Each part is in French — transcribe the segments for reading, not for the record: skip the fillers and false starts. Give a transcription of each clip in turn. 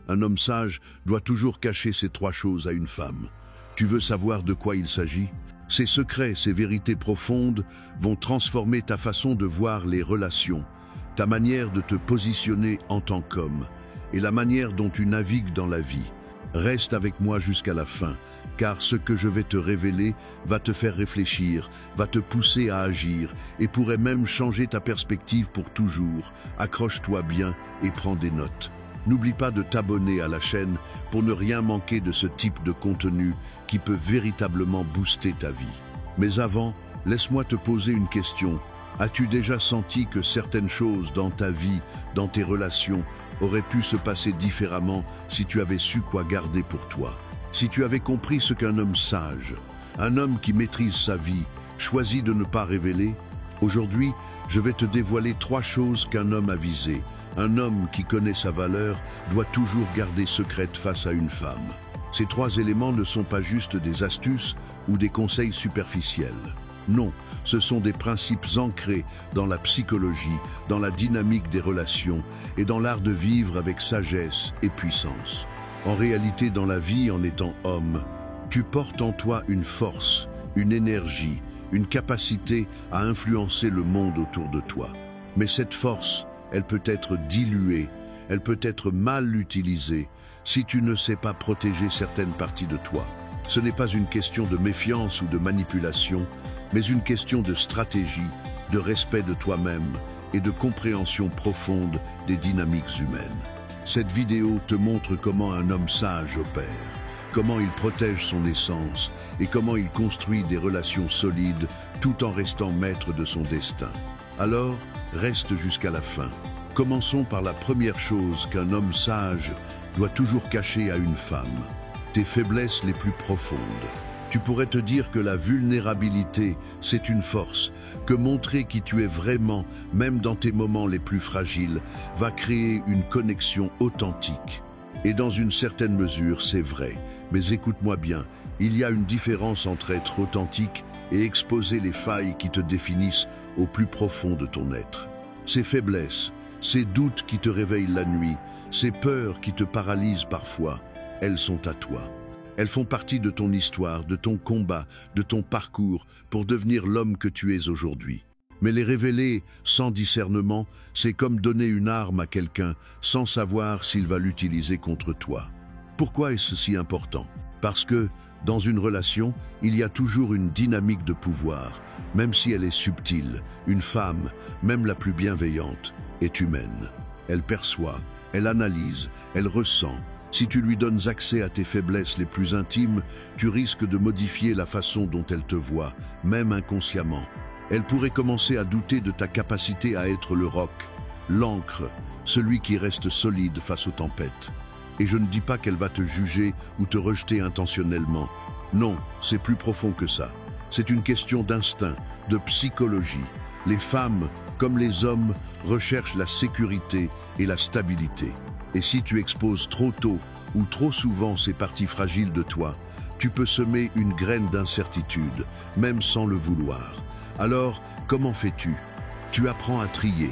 Un homme sage doit toujours cacher ces trois choses à une femme. Tu veux savoir de quoi il s'agit? Ces secrets, ces vérités profondes vont transformer ta façon de voir les relations, ta manière de te positionner en tant qu'homme et la manière dont tu navigues dans la vie. Reste avec moi jusqu'à la fin, car ce que je vais te révéler va te faire réfléchir, va te pousser à agir et pourrait même changer ta perspective pour toujours. Accroche-toi bien et prends des notes. N'oublie pas de t'abonner à la chaîne pour ne rien manquer de ce type de contenu qui peut véritablement booster ta vie. Mais avant, laisse-moi te poser une question. As-tu déjà senti que certaines choses dans ta vie, dans tes relations, auraient pu se passer différemment si tu avais su quoi garder pour toi? Si tu avais compris ce qu'un homme sage, un homme qui maîtrise sa vie, choisit de ne pas révéler? Aujourd'hui, je vais te dévoiler trois choses qu'un homme avisé, un homme qui connaît sa valeur, doit toujours garder secrète face à une femme. Ces trois éléments ne sont pas juste des astuces ou des conseils superficiels. Non, ce sont des principes ancrés dans la psychologie, dans la dynamique des relations et dans l'art de vivre avec sagesse et puissance. En réalité, dans la vie, en étant homme, tu portes en toi une force, une énergie, une capacité à influencer le monde autour de toi. Mais cette force, elle peut être diluée, elle peut être mal utilisée si tu ne sais pas protéger certaines parties de toi. Ce n'est pas une question de méfiance ou de manipulation, mais une question de stratégie, de respect de toi-même et de compréhension profonde des dynamiques humaines. Cette vidéo te montre comment un homme sage opère, comment il protège son essence et comment il construit des relations solides tout en restant maître de son destin. Alors, reste jusqu'à la fin. Commençons par la première chose qu'un homme sage doit toujours cacher à une femme: tes faiblesses les plus profondes. Tu pourrais te dire que la vulnérabilité, c'est une force, que montrer qui tu es vraiment, même dans tes moments les plus fragiles, va créer une connexion authentique. Et dans une certaine mesure, c'est vrai. Mais écoute-moi bien, il y a une différence entre être authentique et exposer les failles qui te définissent au plus profond de ton être. Ces faiblesses, ces doutes qui te réveillent la nuit, ces peurs qui te paralysent parfois, elles sont à toi. Elles font partie de ton histoire, de ton combat, de ton parcours pour devenir l'homme que tu es aujourd'hui. Mais les révéler sans discernement, c'est comme donner une arme à quelqu'un sans savoir s'il va l'utiliser contre toi. Pourquoi est-ce si important? Parce que, dans une relation, il y a toujours une dynamique de pouvoir, même si elle est subtile. Une femme, même la plus bienveillante, est humaine. Elle perçoit, elle analyse, elle ressent. Si tu lui donnes accès à tes faiblesses les plus intimes, tu risques de modifier la façon dont elle te voit, même inconsciemment. Elle pourrait commencer à douter de ta capacité à être le roc, l'ancre, celui qui reste solide face aux tempêtes. Et je ne dis pas qu'elle va te juger ou te rejeter intentionnellement. Non, c'est plus profond que ça. C'est une question d'instinct, de psychologie. Les femmes, comme les hommes, recherchent la sécurité et la stabilité. Et si tu exposes trop tôt ou trop souvent ces parties fragiles de toi, tu peux semer une graine d'incertitude, même sans le vouloir. Alors, comment fais-tu? Tu apprends à trier.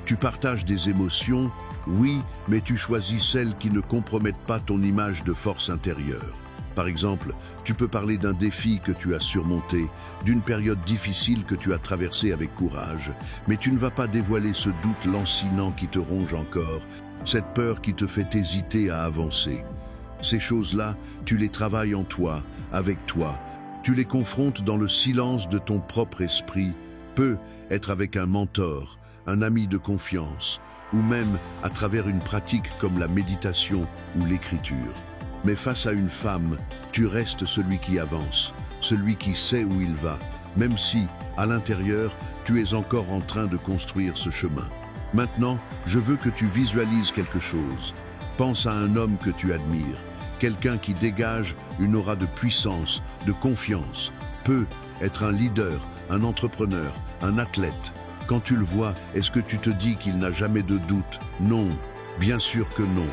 Tu partages des émotions, oui, mais tu choisis celles qui ne compromettent pas ton image de force intérieure. Par exemple, tu peux parler d'un défi que tu as surmonté, d'une période difficile que tu as traversée avec courage, mais tu ne vas pas dévoiler ce doute lancinant qui te ronge encore, cette peur qui te fait hésiter à avancer. Ces choses-là, tu les travailles en toi, avec toi. Tu les confrontes dans le silence de ton propre esprit. Peut être avec un mentor, un ami de confiance, ou même à travers une pratique comme la méditation ou l'écriture. Mais face à une femme, tu restes celui qui avance, celui qui sait où il va, même si, à l'intérieur, tu es encore en train de construire ce chemin. Maintenant, je veux que tu visualises quelque chose. Pense à un homme que tu admires, quelqu'un qui dégage une aura de puissance, de confiance. Peut être un leader, un entrepreneur, un athlète. Quand tu le vois, est-ce que tu te dis qu'il n'a jamais de doute? Non, bien sûr que non.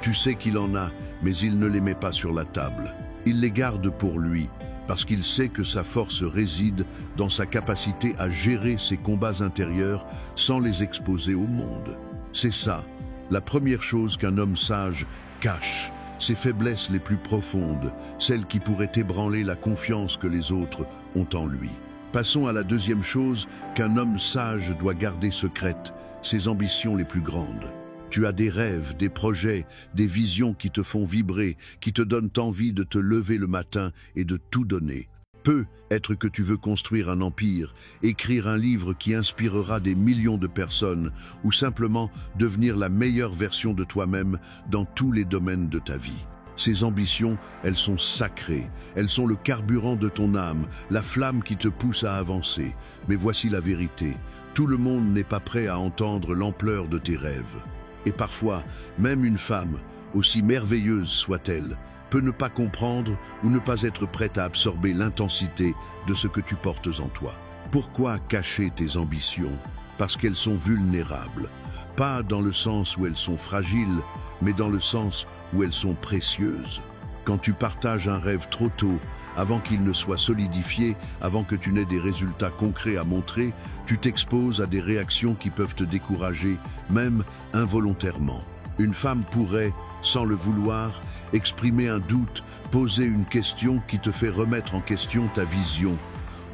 Tu sais qu'il en a, mais il ne les met pas sur la table. Il les garde pour lui, parce qu'il sait que sa force réside dans sa capacité à gérer ses combats intérieurs sans les exposer au monde. C'est ça, la première chose qu'un homme sage cache ses faiblesses les plus profondes, celles qui pourraient ébranler la confiance que les autres ont en lui. Passons à la deuxième chose qu'un homme sage doit garder secrète, ses ambitions les plus grandes. Tu as des rêves, des projets, des visions qui te font vibrer, qui te donnent envie de te lever le matin et de tout donner. Peut être que tu veux construire un empire, écrire un livre qui inspirera des millions de personnes ou simplement devenir la meilleure version de toi-même dans tous les domaines de ta vie. Ces ambitions, elles sont sacrées, elles sont le carburant de ton âme, la flamme qui te pousse à avancer. Mais voici la vérité, tout le monde n'est pas prêt à entendre l'ampleur de tes rêves. Et parfois, même une femme, aussi merveilleuse soit-elle, peut ne pas comprendre ou ne pas être prête à absorber l'intensité de ce que tu portes en toi. Pourquoi cacher tes ambitions? Parce qu'elles sont vulnérables. Pas dans le sens où elles sont fragiles, mais dans le sens où elles sont précieuses. Quand tu partages un rêve trop tôt, avant qu'il ne soit solidifié, avant que tu n'aies des résultats concrets à montrer, tu t'exposes à des réactions qui peuvent te décourager, même involontairement. Une femme pourrait, sans le vouloir, exprimer un doute, poser une question qui te fait remettre en question ta vision,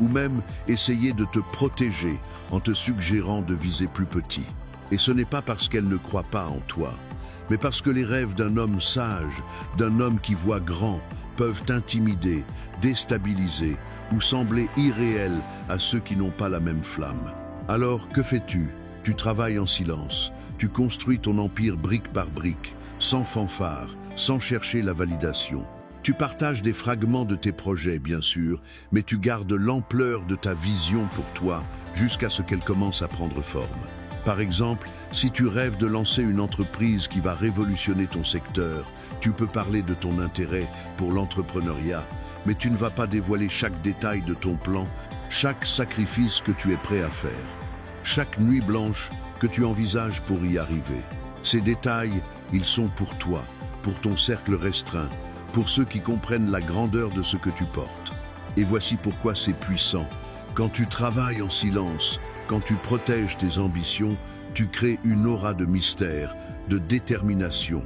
ou même essayer de te protéger en te suggérant de viser plus petit. Et ce n'est pas parce qu'elle ne croit pas en toi, mais parce que les rêves d'un homme sage, d'un homme qui voit grand, peuvent intimider, déstabiliser ou sembler irréels à ceux qui n'ont pas la même flamme. Alors, que fais-tu? Tu travailles en silence, tu construis ton empire brique par brique, sans fanfare, sans chercher la validation. Tu partages des fragments de tes projets, bien sûr, mais tu gardes l'ampleur de ta vision pour toi jusqu'à ce qu'elle commence à prendre forme. Par exemple, si tu rêves de lancer une entreprise qui va révolutionner ton secteur, tu peux parler de ton intérêt pour l'entrepreneuriat, mais tu ne vas pas dévoiler chaque détail de ton plan, chaque sacrifice que tu es prêt à faire, chaque nuit blanche que tu envisages pour y arriver. Ces détails, ils sont pour toi, pour ton cercle restreint, pour ceux qui comprennent la grandeur de ce que tu portes. Et voici pourquoi c'est puissant. Quand tu travailles en silence, quand tu protèges tes ambitions, tu crées une aura de mystère, de détermination.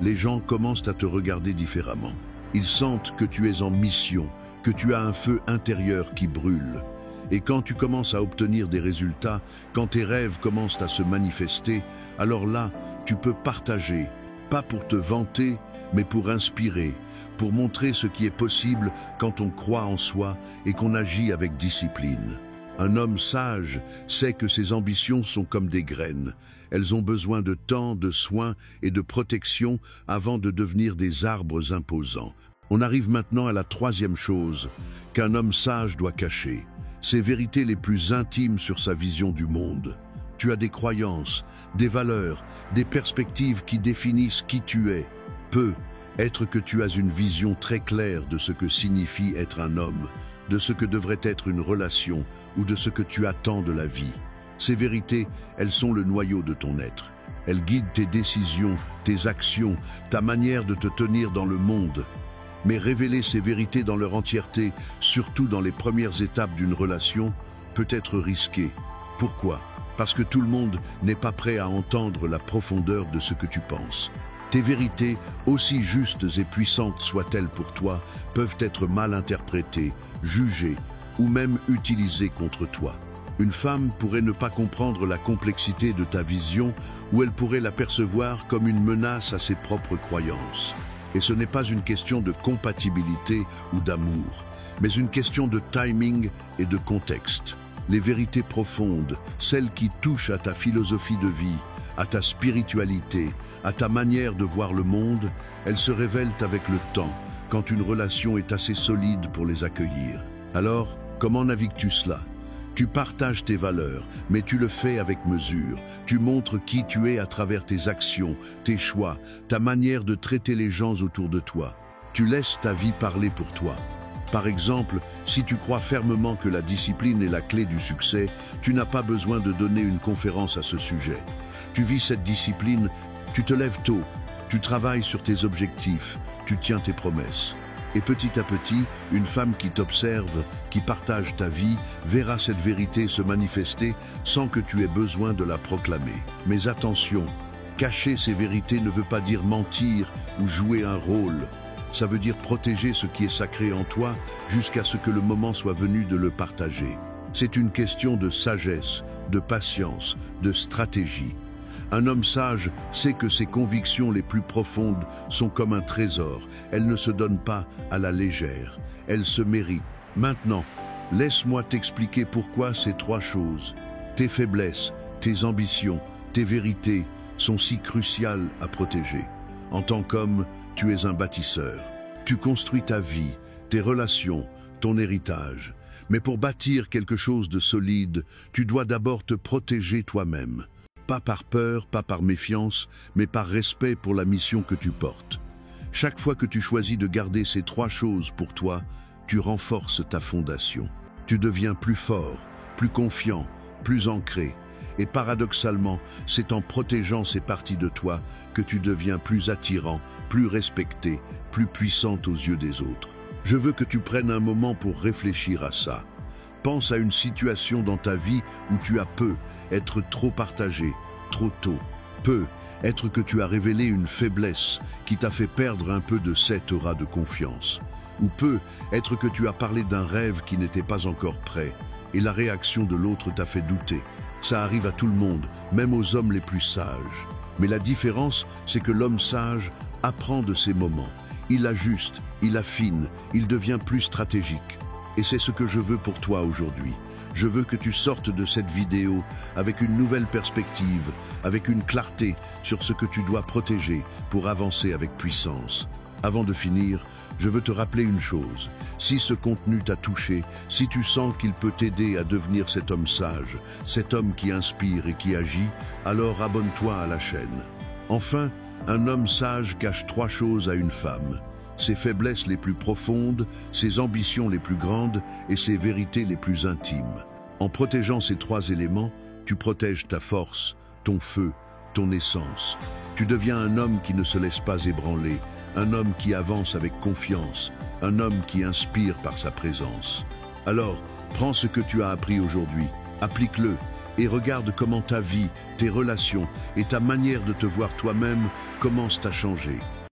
Les gens commencent à te regarder différemment. Ils sentent que tu es en mission, que tu as un feu intérieur qui brûle. Et quand tu commences à obtenir des résultats, quand tes rêves commencent à se manifester, alors là, tu peux partager, pas pour te vanter, mais pour inspirer, pour montrer ce qui est possible quand on croit en soi et qu'on agit avec discipline. Un homme sage sait que ses ambitions sont comme des graines. Elles ont besoin de temps, de soins et de protection avant de devenir des arbres imposants. On arrive maintenant à la troisième chose qu'un homme sage doit cacher, ses vérités les plus intimes sur sa vision du monde. Tu as des croyances, des valeurs, des perspectives qui définissent qui tu es. Peut être que tu as une vision très claire de ce que signifie être un homme, de ce que devrait être une relation ou de ce que tu attends de la vie. Ces vérités, elles sont le noyau de ton être. Elles guident tes décisions, tes actions, ta manière de te tenir dans le monde. Mais révéler ces vérités dans leur entièreté, surtout dans les premières étapes d'une relation, peut être risqué. Pourquoi? Parce que tout le monde n'est pas prêt à entendre la profondeur de ce que tu penses. Tes vérités, aussi justes et puissantes soient-elles pour toi, peuvent être mal interprétées, jugées ou même utilisées contre toi. Une femme pourrait ne pas comprendre la complexité de ta vision ou elle pourrait la percevoir comme une menace à ses propres croyances. Et ce n'est pas une question de compatibilité ou d'amour, mais une question de timing et de contexte. Les vérités profondes, celles qui touchent à ta philosophie de vie, à ta spiritualité, à ta manière de voir le monde, elles se révèlent avec le temps, quand une relation est assez solide pour les accueillir. Alors, comment navigues-tu cela? Tu partages tes valeurs, mais tu le fais avec mesure. Tu montres qui tu es à travers tes actions, tes choix, ta manière de traiter les gens autour de toi. Tu laisses ta vie parler pour toi. Par exemple, si tu crois fermement que la discipline est la clé du succès, tu n'as pas besoin de donner une conférence à ce sujet. Tu vis cette discipline, tu te lèves tôt, tu travailles sur tes objectifs, tu tiens tes promesses. Et petit à petit, une femme qui t'observe, qui partage ta vie, verra cette vérité se manifester sans que tu aies besoin de la proclamer. Mais attention, Cacher ses vérités ne veut pas dire mentir ou jouer un rôle. Ça veut dire protéger ce qui est sacré en toi jusqu'à ce que le moment soit venu de le partager. C'est une question de sagesse, de patience, de stratégie. Un homme sage sait que ses convictions les plus profondes sont comme un trésor. Elles ne se donnent pas à la légère. Elles se méritent. Maintenant, laisse-moi t'expliquer pourquoi ces trois choses, tes faiblesses, tes ambitions, tes vérités, sont si cruciales à protéger. En tant qu'homme, tu es un bâtisseur. Tu construis ta vie, tes relations, ton héritage. Mais pour bâtir quelque chose de solide, tu dois d'abord te protéger toi-même. Pas par peur, pas par méfiance, mais par respect pour la mission que tu portes. Chaque fois que tu choisis de garder ces trois choses pour toi, tu renforces ta fondation. Tu deviens plus fort, plus confiant, plus ancré. Et paradoxalement, c'est en protégeant ces parties de toi que tu deviens plus attirant, plus respecté, plus puissant aux yeux des autres. Je veux que tu prennes un moment pour réfléchir à ça. Pense à une situation dans ta vie où tu as peu, être trop partagé, trop tôt. Peu, être que tu as révélé une faiblesse qui t'a fait perdre un peu de cette aura de confiance. Ou peu, être que tu as parlé d'un rêve qui n'était pas encore prêt et la réaction de l'autre t'a fait douter. Ça arrive à tout le monde, même aux hommes les plus sages. Mais la différence, c'est que l'homme sage apprend de ces moments. Il ajuste, il affine, il devient plus stratégique. Et c'est ce que je veux pour toi aujourd'hui. Je veux que tu sortes de cette vidéo avec une nouvelle perspective, avec une clarté sur ce que tu dois protéger pour avancer avec puissance. Avant de finir, je veux te rappeler une chose. Si ce contenu t'a touché, si tu sens qu'il peut t'aider à devenir cet homme sage, cet homme qui inspire et qui agit, alors abonne-toi à la chaîne. Enfin, un homme sage cache trois choses à une femme: ses faiblesses les plus profondes, ses ambitions les plus grandes et ses vérités les plus intimes. En protégeant ces trois éléments, tu protèges ta force, ton feu, ton essence. Tu deviens un homme qui ne se laisse pas ébranler, un homme qui avance avec confiance, un homme qui inspire par sa présence. Alors, prends ce que tu as appris aujourd'hui, applique-le et regarde comment ta vie, tes relations et ta manière de te voir toi-même commencent à changer.